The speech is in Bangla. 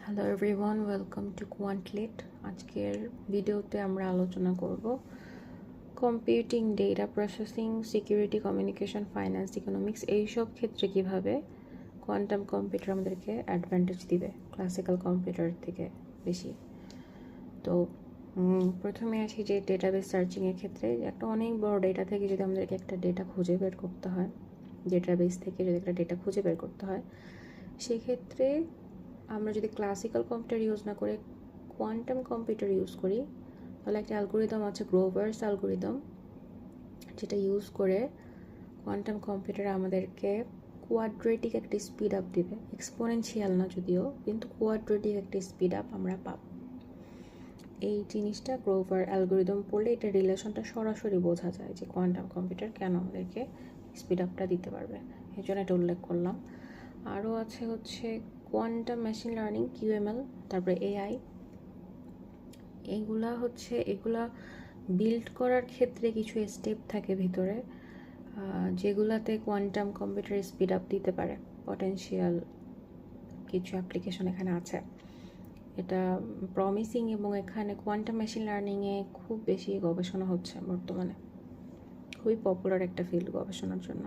Hello everyone, welcome to Quantlet. আজকের ভিডিওতে আমরা আলোচনা করব computing, data processing, security, communication, finance, economics এইসব ক্ষেত্রে কিভাবে কোয়ান্টাম কম্পিউটার আমাদেরকে অ্যাডভান্টেজ দিবে ক্লাসিক্যাল কম্পিউটার থেকে বেশি। তো প্রথমে আসি যে ডেটাবেস সার্চিংয়ের ক্ষেত্রে একটা অনেক বড় ডেটা থেকে যদি আমাদেরকে একটা ডেটা খুঁজে বের করতে হয়, ডেটাবেস থেকে যদি একটা ডেটা খুঁজে বের করতে হয়, সেক্ষেত্রে আমরা যদি ক্লাসিক্যাল কম্পিউটার ইউজ না করে কোয়ান্টাম কম্পিউটার ইউজ করি, তাহলে একটা অ্যালগোরিদম আছে গ্রোভার্স অ্যালগোরিদম, যেটা ইউজ করে কোয়ান্টাম কম্পিউটার আমাদেরকে কোয়াড্রেটিক একটি স্পিড আপ দিবে। এক্সপোনেনশিয়াল না যদিও, কিন্তু কোয়াড্রেটিক একটি স্পিড আপ আমরা পাব। এই জিনিসটা গ্রোভার অ্যালগোরিদম পড়লে এটা রিলেশনটা সরাসরি বোঝা যায় যে কোয়ান্টাম কম্পিউটার কেন আমাদেরকে স্পিড আপটা দিতে পারবে, এই জন্য এটা উল্লেখ করলাম। আরও আছে হচ্ছে কোয়ান্টাম মেশিন লার্নিং, কিউএমএল, তারপরে এআই। এগুলা বিল্ড করার ক্ষেত্রে কিছু স্টেপ থাকে ভিতরে, যেগুলাতে কোয়ান্টাম কম্পিউটার স্পিড আপ দিতে পারে। পটেনশিয়াল কিছু অ্যাপ্লিকেশন এখানে আছে, এটা প্রমিসিং, এবং এখানে কোয়ান্টাম মেশিন লার্নিংয়ে খুব বেশি গবেষণা হচ্ছে বর্তমানে, খুবই পপুলার একটা ফিল্ড গবেষণার জন্য।